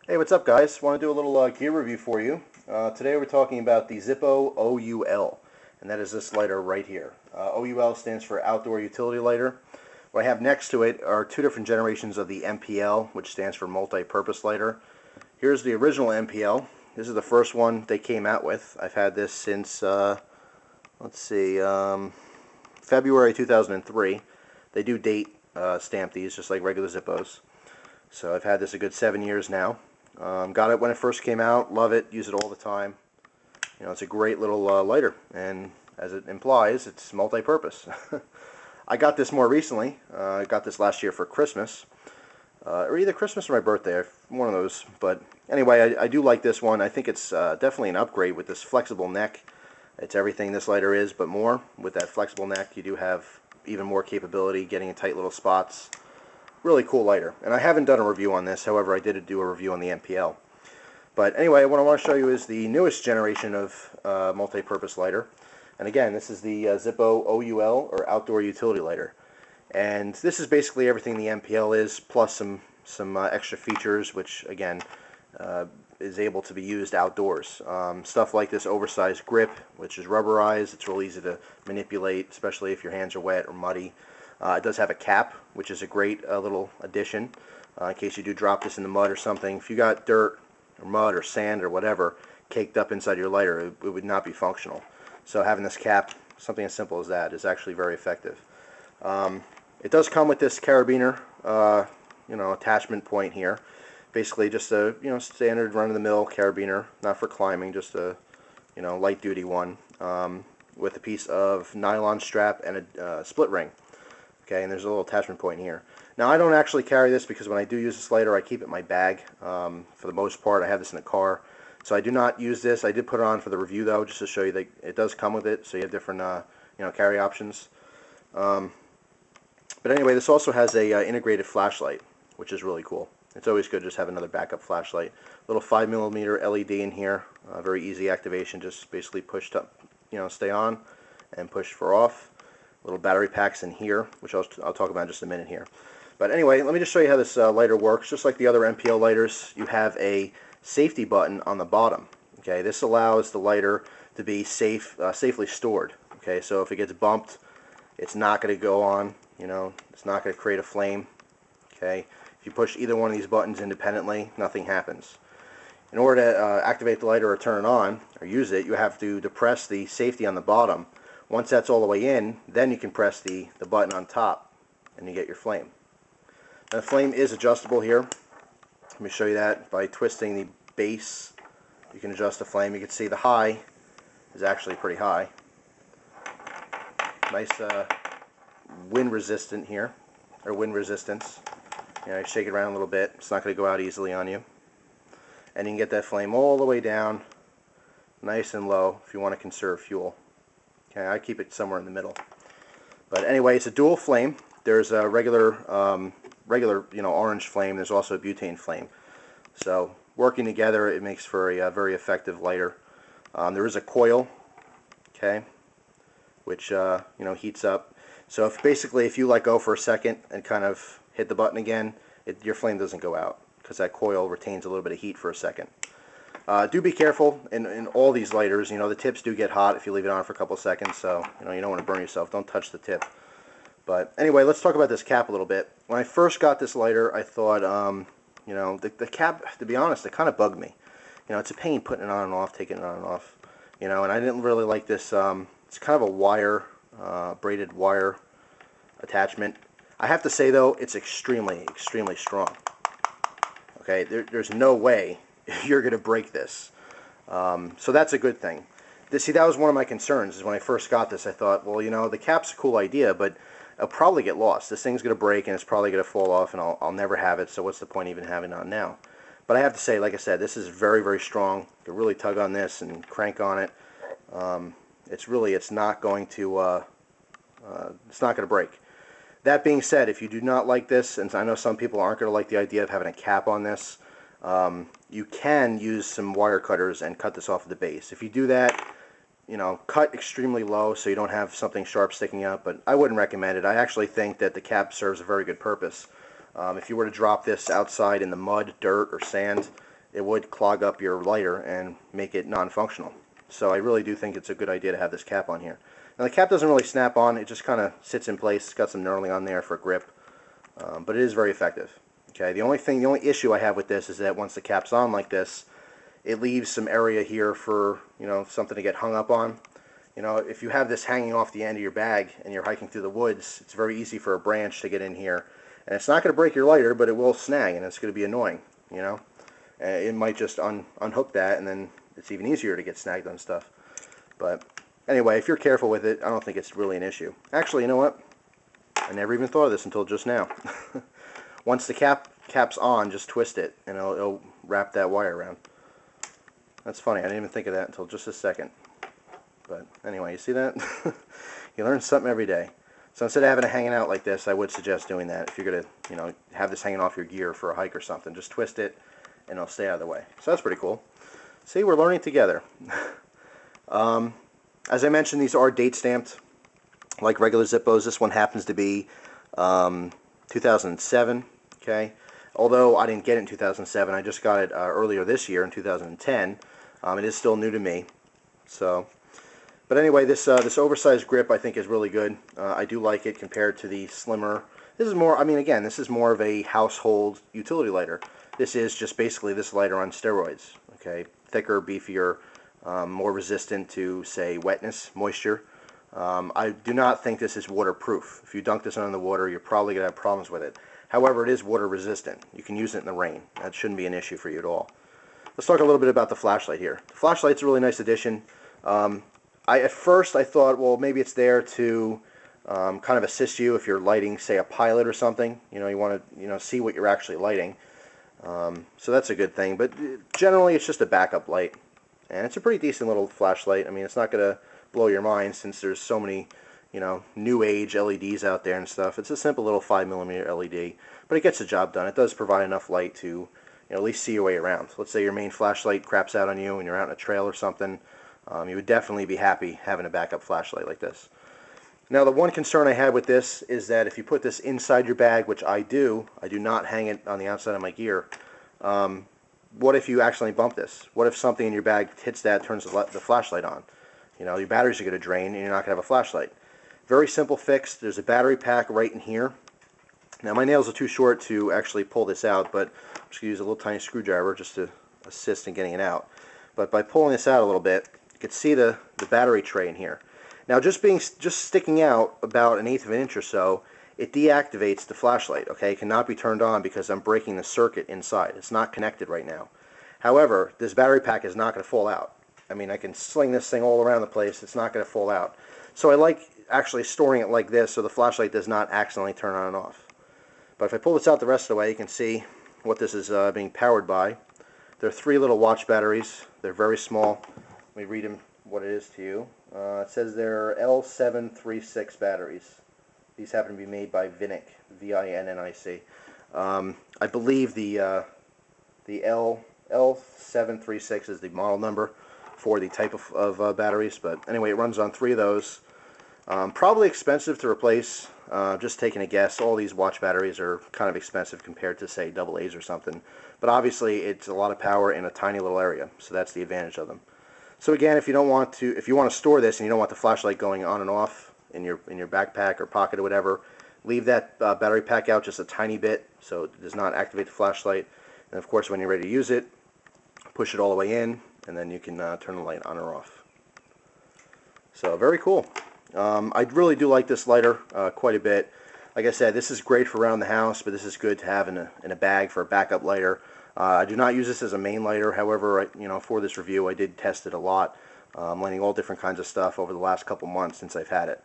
Hey, what's up, guys? Want to do a little gear review for you. Today we're talking about the Zippo OUL, and that is this lighter right here. OUL stands for Outdoor Utility Lighter. What I have next to it are two different generations of the MPL, which stands for Multi-Purpose Lighter. Here's the original MPL. This is the first one they came out with. I've had this since, February 2003. They do date stamp these, just like regular Zippos. So I've had this a good 7 years now. Got it when it first came out, love it, use it all the time. You know, it's a great little lighter, and as it implies, it's multi-purpose. I got this more recently. I got this last year for Christmas, or either Christmas or my birthday, one of those. But anyway, I do like this one. I think it's definitely an upgrade with this flexible neck. It's everything this lighter is, but more. With that flexible neck, you do have even more capability getting in tight little spots. Really cool lighter, and I haven't done a review on this. However, I did do a review on the MPL. But anyway, what I want to show you is the newest generation of multi-purpose lighter. And again, this is the Zippo OUL, or Outdoor Utility Lighter. And this is basically everything the MPL is, plus some extra features, which again is able to be used outdoors. Stuff like this oversized grip, which is rubberized. It's real easy to manipulate, especially if your hands are wet or muddy. It does have a cap, which is a great little addition in case you do drop this in the mud or something. If you got dirt or mud or sand or whatever caked up inside your lighter, it would not be functional. So having this cap, something as simple as that, is actually very effective. It does come with this carabiner, attachment point here. Basically, just a standard run-of-the-mill carabiner, not for climbing, just a light-duty one, with a piece of nylon strap and a split ring. Okay, and there's a little attachment point here. Now, I don't actually carry this because when I do use this lighter, I keep it in my bag. For the most part, I have this in the car. So I do not use this. I did put it on for the review, though, just to show you that it does come with it. So you have different, carry options. But anyway, this also has a integrated flashlight, which is really cool. It's always good to just have another backup flashlight. Little 5mm LED in here. Very easy activation. Just basically pushed up, stay on, and push for off. Little battery packs in here, which I'll talk about in just a minute here. But anyway, let me just show you how this lighter works. Just like the other MPL lighters, you have a safety button on the bottom. Okay, this allows the lighter to be safely stored. Okay, so if it gets bumped, it's not going to go on. It's not going to create a flame. Okay, if you push either one of these buttons independently, nothing happens. In order to activate the lighter or turn it on or use it, you have to depress the safety on the bottom. Once that's all the way in, then you can press the button on top and you get your flame. Now, the flame is adjustable here. Let me show you that by twisting the base. You can adjust the flame. You can see the high is actually pretty high. Nice wind resistant here, or wind resistance. You shake it around a little bit. It's not going to go out easily on you. And you can get that flame all the way down, nice and low if you want to conserve fuel. Okay, I keep it somewhere in the middle. But anyway, it's a dual flame. There's a regular orange flame. There's also a butane flame. So working together, it makes for a very effective lighter. There is a coil, okay, which heats up. So if you let go for a second and kind of hit the button again, your flame doesn't go out because that coil retains a little bit of heat for a second. Do be careful in all these lighters. The tips do get hot if you leave it on for a couple seconds, so you don't want to burn yourself. Don't touch the tip. But anyway, let's talk about this cap a little bit. When I first got this lighter, I thought, the cap, to be honest, it kind of bugged me. It's a pain putting it on and off, taking it on and off. And I didn't really like this. It's kind of a wire, braided wire attachment. I have to say, though, it's extremely, extremely strong. Okay, there's no way you're going to break this. So that's a good thing. See, that was one of my concerns. Is when I first got this, I thought, well, the cap's a cool idea, but it'll probably get lost. This thing's going to break, and it's probably going to fall off, and I'll never have it, so what's the point even having it on now? But I have to say, like I said, this is very, very strong. You can really tug on this and crank on it. It's not going to break. That being said, if you do not like this, and I know some people aren't going to like the idea of having a cap on this, you can use some wire cutters and cut this off of the base. If you do that, cut extremely low so you don't have something sharp sticking up, but I wouldn't recommend it. I actually think that the cap serves a very good purpose. If you were to drop this outside in the mud, dirt, or sand, it would clog up your lighter and make it non-functional. So I really do think it's a good idea to have this cap on here. Now the cap doesn't really snap on, it just kind of sits in place. It's got some knurling on there for grip, but it is very effective. Okay, the only issue I have with this is that once the cap's on like this, it leaves some area here for, you know, something to get hung up on. You know, if you have this hanging off the end of your bag and you're hiking through the woods, it's very easy for a branch to get in here. And it's not going to break your lighter, but it will snag, and it's going to be annoying, you know. It might just unhook that, and then it's even easier to get snagged on stuff. But anyway, if you're careful with it, I don't think it's really an issue. Actually, you know what? I never even thought of this until just now. Once the cap's on, just twist it, and it'll wrap that wire around. That's funny. I didn't even think of that until just a second. But anyway, you see that? You learn something every day. So instead of having it hanging out like this, I would suggest doing that. If you're going to, you know, have this hanging off your gear for a hike or something, just twist it, and it'll stay out of the way. So that's pretty cool. See, we're learning together. As I mentioned, these are date stamped, like regular Zippos. This one happens to be 2007. Okay, although I didn't get it in 2007, I just got it earlier this year in 2010. It is still new to me. So, but anyway, this oversized grip I think is really good. I do like it compared to the slimmer. This is more. I mean, again, this is more of a household utility lighter. This is just basically this lighter on steroids. Okay, thicker, beefier, more resistant to, say, wetness, moisture. I do not think this is waterproof. If you dunk this in the water, you're probably going to have problems with it. However, it is water resistant. You can use it in the rain. That shouldn't be an issue for you at all. Let's talk a little bit about the flashlight here. The flashlight's a really nice addition. At first I thought, well, maybe it's there to kind of assist you if you're lighting, say, a pilot or something. You know, you want to, you know, see what you're actually lighting. So that's a good thing. But generally, it's just a backup light, and it's a pretty decent little flashlight. I mean, it's not going to blow your mind since there's so many, you know, new age LEDs out there and stuff. It's a simple little 5mm LED, but it gets the job done. It does provide enough light to, you know, at least see your way around. Let's say your main flashlight craps out on you and you're out on a trail or something. You would definitely be happy having a backup flashlight like this. Now, the one concern I had with this is that if you put this inside your bag, which I do not hang it on the outside of my gear. What if you accidentally bump this? What if something in your bag hits that, turns the flashlight on? You know, your batteries are going to drain and you're not going to have a flashlight. Very simple fix. There's a battery pack right in here. Now, my nails are too short to actually pull this out, but I'm just going to use a little tiny screwdriver just to assist in getting it out. But by pulling this out a little bit, you can see the battery tray in here. Now, just sticking out about 1/8 of an inch or so, it deactivates the flashlight. Okay, it cannot be turned on because I'm breaking the circuit inside. It's not connected right now. However, this battery pack is not going to fall out. I mean, I can sling this thing all around the place. It's not going to fall out. So I like actually storing it like this so the flashlight does not accidentally turn on and off. But if I pull this out the rest of the way, you can see what this is being powered by. There are 3 little watch batteries. They're very small. Let me read them what it is to you. It says they're L736 batteries. These happen to be made by Vinnic, V-I-N-N-I-C. I believe the L736 is the model number for the type of batteries. But anyway, it runs on 3 of those. Probably expensive to replace. Just taking a guess, all these watch batteries are kind of expensive compared to, say, AA's or something. But obviously, it's a lot of power in a tiny little area, so that's the advantage of them. So again, if you want to store this and you don't want the flashlight going on and off in your backpack or pocket or whatever, leave that battery pack out just a tiny bit so it does not activate the flashlight. And of course, when you're ready to use it, push it all the way in, and then you can turn the light on or off. So very cool. I really do like this lighter quite a bit. Like I said, this is great for around the house, but this is good to have in a bag for a backup lighter. I do not use this as a main lighter. However, for this review, I did test it a lot, lighting all different kinds of stuff over the last couple months since I've had it.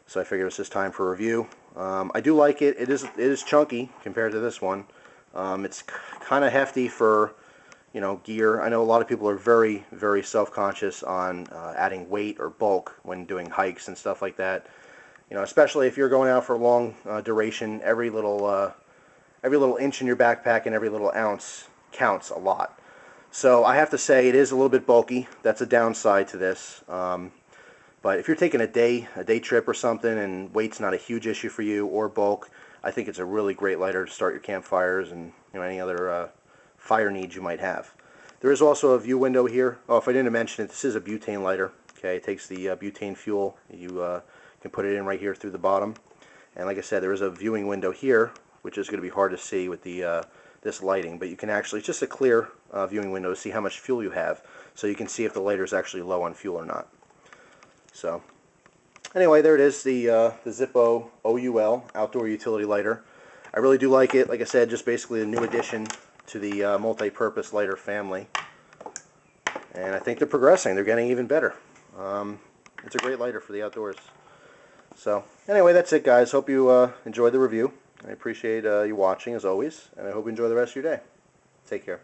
So I figured it's just time for a review. I do like it. It is chunky compared to this one. It's kind of hefty for gear. I know a lot of people are very, very self-conscious on adding weight or bulk when doing hikes and stuff like that. Especially if you're going out for a long duration, every little inch in your backpack and every little ounce counts a lot. So I have to say it is a little bit bulky. That's a downside to this. But if you're taking a day trip or something and weight's not a huge issue for you, or bulk, I think it's a really great lighter to start your campfires and any other fire needs you might have. There is also a view window here. Oh, if I didn't mention it, this is a butane lighter. Okay, it takes the butane fuel. You can put it in right here through the bottom. And like I said, there is a viewing window here, which is going to be hard to see with the this lighting. But you can actually, it's just a clear viewing window to see how much fuel you have. So you can see if the lighter is actually low on fuel or not. So anyway, there it is, the Zippo OUL outdoor utility lighter. I really do like it. Like I said, just basically a new addition to the multi-purpose lighter family. And I think they're progressing. They're getting even better. It's a great lighter for the outdoors. So anyway, that's it, guys. Hope you enjoyed the review. I appreciate you watching, as always. And I hope you enjoy the rest of your day. Take care.